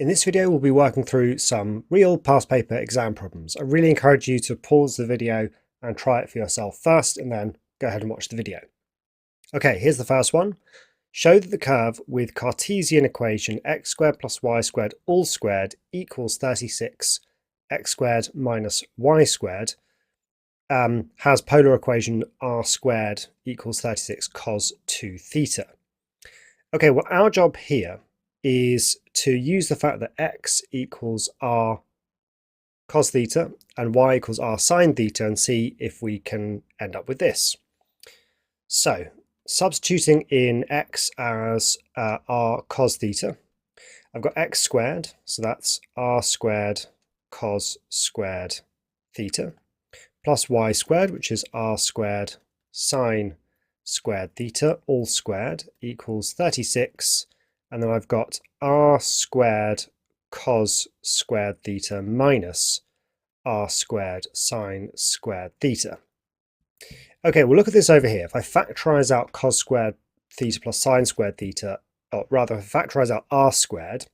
In this video, we'll be working through some real past paper exam problems. I really encourage you to pause the video and try it for yourself first, and then go ahead and watch the video. Okay, here's the first one. Show that the curve with Cartesian equation x squared plus y squared all squared equals 36 x squared minus y squared has polar equation r squared equals 36 cos 2 theta. Okay, well, our job here is to use the fact that x equals r cos theta and y equals r sine theta and see if we can end up with this. So, substituting in x as r cos theta, I've got x squared, so that's r squared cos squared theta, plus y squared, which is r squared sine squared theta, all squared, equals 36. And then I've got r squared cos squared theta minus r squared sine squared theta. Okay, we'll look at this over here. If I factorize out cos squared theta plus sine squared theta, or rather, if I factorize out r squared,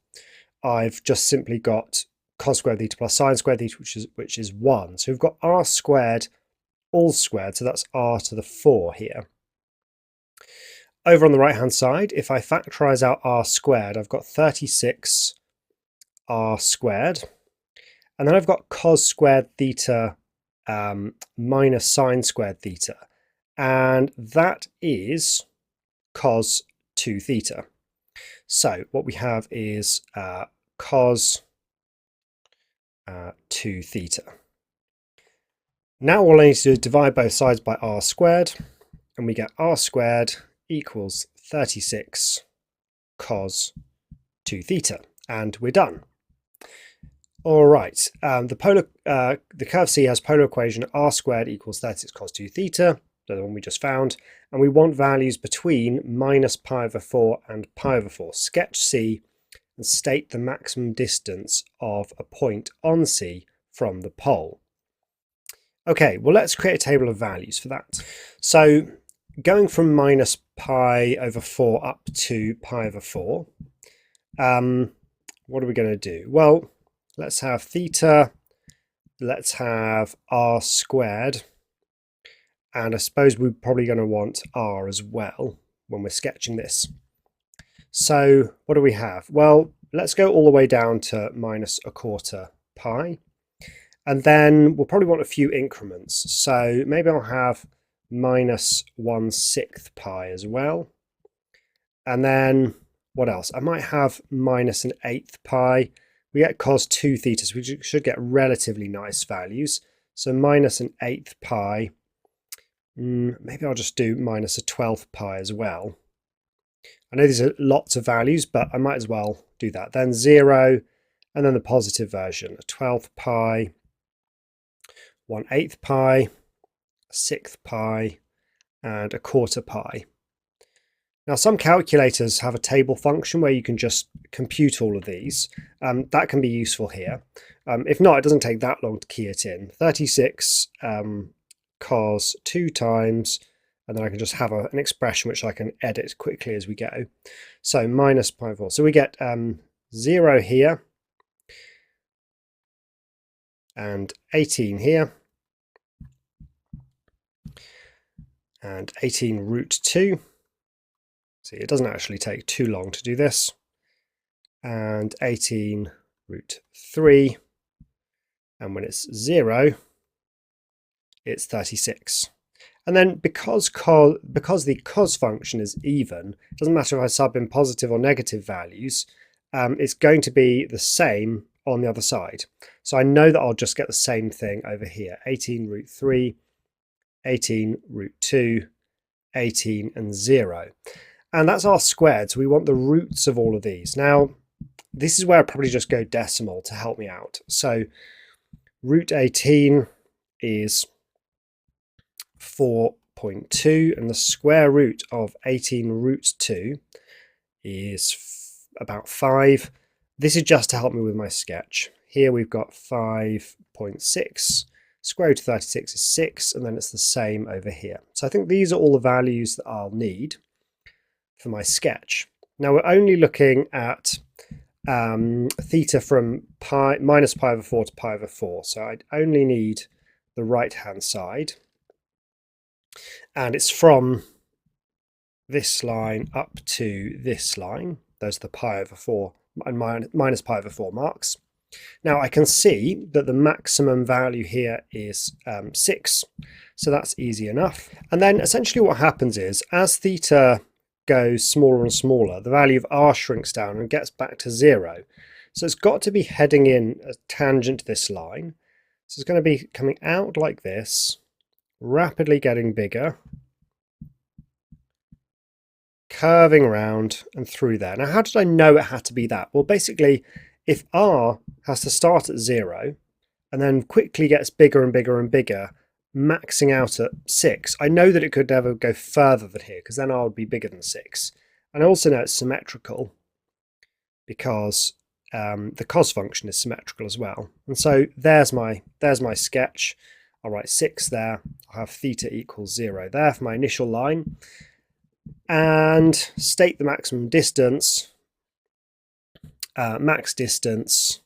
I've just simply got cos squared theta plus sine squared theta, which is 1. So we've got r squared all squared, so that's r to the 4 here. Over on the right hand side, if I factorize out r squared, I've got 36 r squared, and then I've got cos squared theta minus sine squared theta, and that is cos 2 theta. So what we have is cos 2 theta. Now all I need to do is divide both sides by r squared, and we get r squared equals 36 cos 2 theta, and we're done. All right, the curve C has polar equation r squared equals 36 cos 2 theta, the one we just found, and we want values between minus pi over 4 and pi over 4. Sketch C and state the maximum distance of a point on C from the pole. Okay, well, let's create a table of values for that. So going from minus pi over 4 up to pi over 4, what are we going to do? Well, let's have theta, let's have r squared, and I suppose we're probably going to want r as well when we're sketching this. So what do we have? Well, let's go all the way down to minus a quarter pi, and then we'll probably want a few increments. So maybe I'll have minus 1/6 pi as well. And then what else? I might have minus an 1/8 pi. We get cos 2 theta, so we should get relatively nice values. So minus an 1/8 pi. Maybe I'll just do minus a 12th pi as well. I know these are lots of values, but I might as well do that. Then 0, and then the positive version, a 12th pi, 1/8 pi, 1/6 pi, and a quarter pi. Now, some calculators have a table function where you can just compute all of these. That can be useful here. If not, it doesn't take that long to key it in. 36 cos 2 times, and then I can just have an expression which I can edit quickly as we go. So minus pi over 4. So we get 0 here, and 18 here, and 18 root 2. See, it doesn't actually take too long to do this. And 18 root 3. And when it's 0, it's 36. And then because the cos function is even, it doesn't matter if I sub in positive or negative values, it's going to be the same on the other side. So I know that I'll just get the same thing over here. 18 root 3, 18 root 2, 18 and 0. And that's r squared, so we want the roots of all of these. Now, this is where I probably just go decimal to help me out. So root 18 is 4.2, and the square root of 18 root 2 is about 5. This is just to help me with my sketch. Here we've got 5.6. Square root of 36 is 6, and then it's the same over here. So I think these are all the values that I'll need for my sketch. Now we're only looking at theta from minus pi over 4 to pi over 4. So I only need the right-hand side. And it's from this line up to this line. Those are the pi over 4 and minus pi over 4 marks. Now I can see that the maximum value here is 6, so that's easy enough. And then essentially what happens is, as theta goes smaller and smaller, the value of r shrinks down and gets back to 0. So it's got to be heading in a tangent to this line. So it's going to be coming out like this, rapidly getting bigger, curving around and through there. Now how did I know it had to be that? Well, basically, if r has to start at 0 and then quickly gets bigger and bigger and bigger, maxing out at 6, I know that it could never go further than here, because then r would be bigger than 6. And I also know it's symmetrical because the cos function is symmetrical as well. And so there's my sketch. I'll write 6 there. I'll have theta equals 0 there for my initial line. And state the maximum distance. Max distance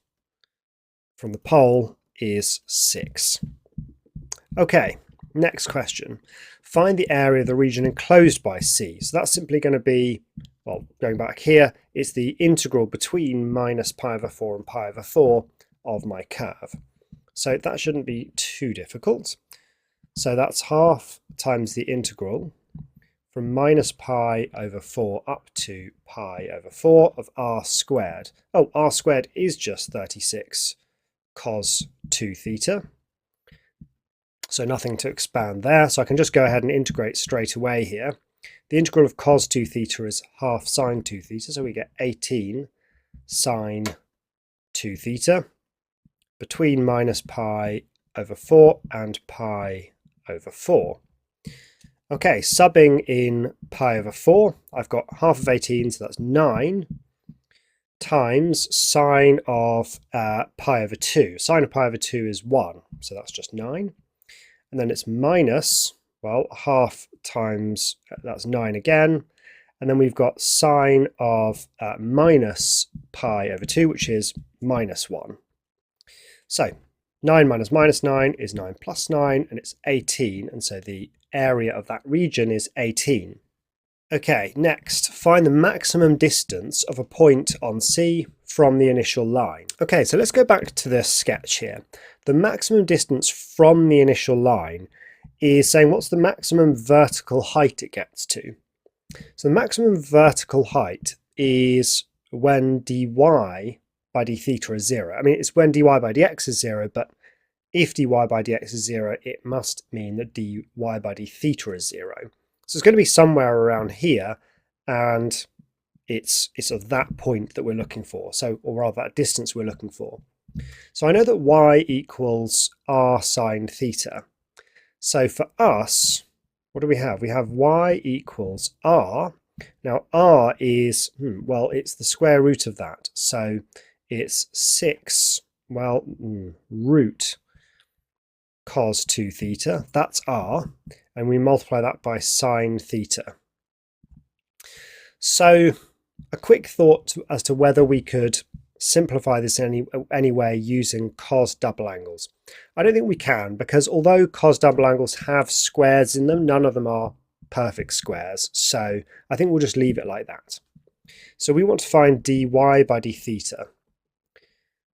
from the pole is 6. Okay, next question. Find the area of the region enclosed by C. So that's simply going to be, well, going back here, it's the integral between minus pi over 4 and pi over 4 of my curve. So that shouldn't be too difficult. So that's half times the integral from minus pi over 4 up to pi over 4 of r squared. Oh, r squared is just 36 cos 2 theta. So nothing to expand there. So I can just go ahead and integrate straight away here. The integral of cos 2 theta is half sine 2 theta. So we get 18 sine 2 theta between minus pi over 4 and pi over 4. Okay, subbing in pi over 4, I've got half of 18, so that's 9, times sine of pi over 2. Sine of pi over 2 is 1, so that's just 9. And then it's minus, well, half times, that's 9 again. And then we've got sine of minus pi over 2, which is minus 1. So 9 minus minus 9 is 9 plus 9, and it's 18. And so the area of that region is 18. Okay, next, find the maximum distance of a point on C from the initial line. Okay, so let's go back to this sketch here. The maximum distance from the initial line is saying what's the maximum vertical height it gets to. So the maximum vertical height is when dy by d theta is 0. I mean, it's when dy by dx is 0, but if dy by dx is 0, it must mean that dy by d theta is 0. So it's going to be somewhere around here, and it's of that point that we're looking for. So, or rather that distance we're looking for. So I know that y equals r sine theta. So for us, what do we have? We have y equals r. Now r is, well, it's the square root of that. So it's 6, well, root cos 2 theta. That's r. And we multiply that by sine theta. So a quick thought as to whether we could simplify this in any way using cos double angles. I don't think we can, because although cos double angles have squares in them, none of them are perfect squares. So I think we'll just leave it like that. So we want to find dy by d theta.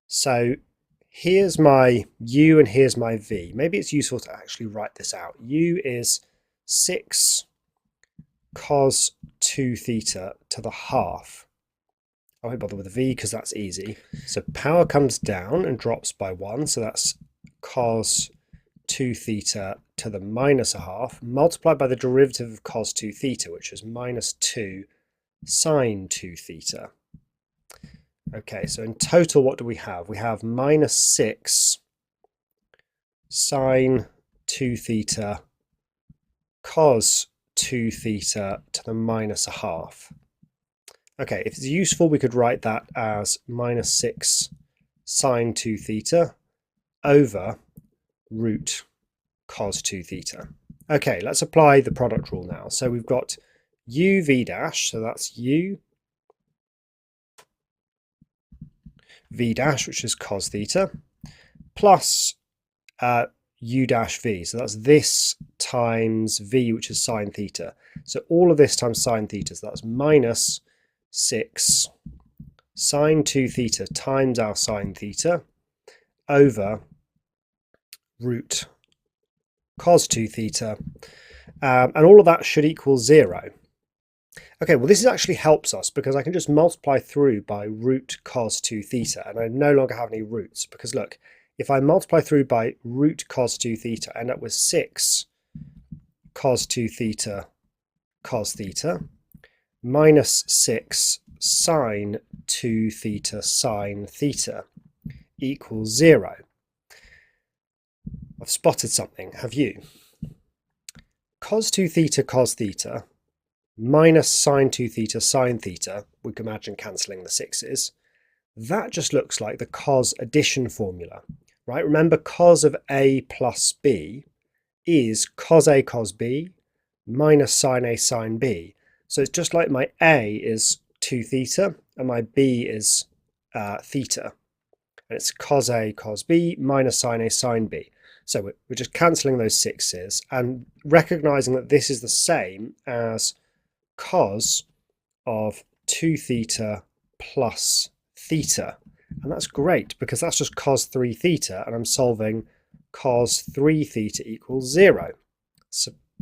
So here's my u and here's my v. Maybe it's useful to actually write this out. U is 6 cos 2 theta to the half. I won't bother with a v because that's easy. So power comes down and drops by 1. So that's cos 2 theta to the minus a half, multiplied by the derivative of cos 2 theta, which is minus 2 sine 2 theta. Okay, so in total, what do we have? We have minus 6 sine 2 theta cos 2 theta to the minus a half. Okay, if it's useful, we could write that as minus 6 sine 2 theta over root cos 2 theta. Okay, let's apply the product rule now. So we've got u v dash, so that's u v dash, which is cos theta, plus u dash v. So that's this times v, which is sine theta. So all of this times sine theta. So that's minus 6 sine 2 theta times our sine theta over root cos 2 theta. And all of that should equal 0. Okay, well, this actually helps us because I can just multiply through by root cos 2 theta, and I no longer have any roots because look, if I multiply through by root cos 2 theta, I end up with 6 cos 2 theta cos theta minus 6 sine 2 theta sine theta equals 0. I've spotted something, have you? Cos 2 theta cos theta minus sine 2 theta sine theta, we can imagine cancelling the 6's, that just looks like the cos addition formula, right? Remember, cos of a plus b is cos a cos b minus sine a sine b. So it's just like my a is 2 theta and my b is theta. And it's cos a cos b minus sine a sine b. So we're just cancelling those 6's and recognising that this is the same as cos of 2 theta plus theta. And that's great because that's just cos 3 theta and I'm solving cos 3 theta equals 0.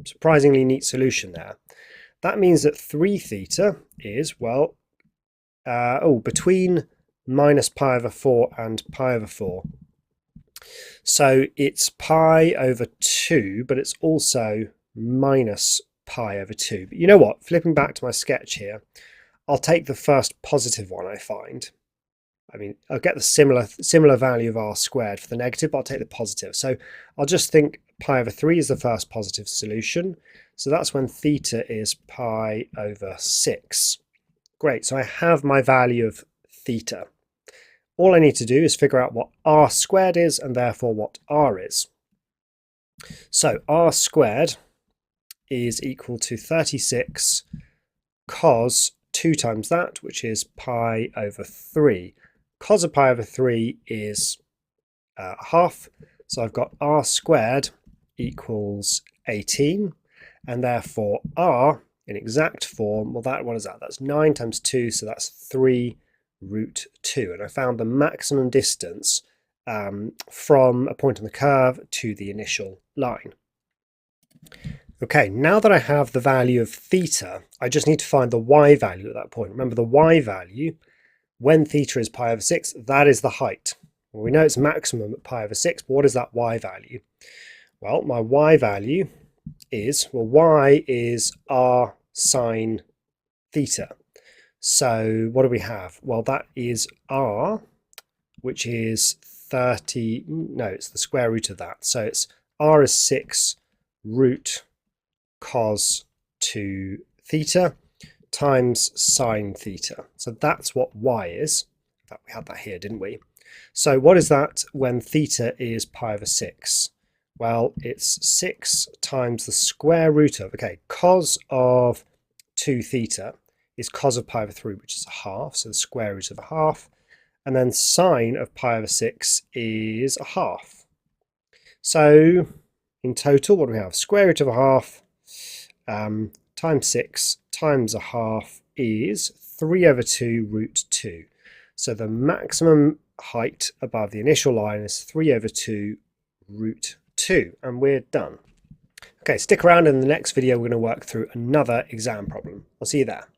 Surprisingly neat solution there. That means that 3 theta is, well, between minus pi over 4 and pi over 4. So it's pi over 2, but it's also minus pi over 2. But you know what? Flipping back to my sketch here, I'll take the first positive one I find. I mean, I'll get the similar value of r squared for the negative, but I'll take the positive. So I'll just think pi over 3 is the first positive solution. So that's when theta is pi over 6. Great, so I have my value of theta. All I need to do is figure out what r squared is and therefore what r is. So r squared is equal to 36 cos 2 times that, which is pi over 3. Cos of pi over 3 is half, so I've got r squared equals 18, and therefore r in exact form, well, what is that? That's 9 times 2, so that's 3 root 2. And I found the maximum distance from a point on the curve to the initial line. Okay, now that I have the value of theta, I just need to find the y value at that point. Remember, the y value, when theta is pi over 6, that is the height. Well, we know it's maximum at pi over 6, but what is that y value? Well, my y value is, well, y is r sine theta. So what do we have? Well, that is r, which is 30, no, it's the square root of that. So it's r is 6 root cos 2 theta times sine theta. So that's what y is. In fact, we had that here, didn't we? So what is that when theta is pi over 6? Well, it's 6 times the square root of, okay, cos of 2 theta is cos of pi over 3, which is a half, so the square root of a half. And then sine of pi over 6 is a half. So in total, what do we have? Square root of a half times 6 times a half is 3 over 2 root 2. So the maximum height above the initial line is 3 over 2 root 2, and we're done. Okay, stick around. In the next video we're going to work through another exam problem. I'll see you there.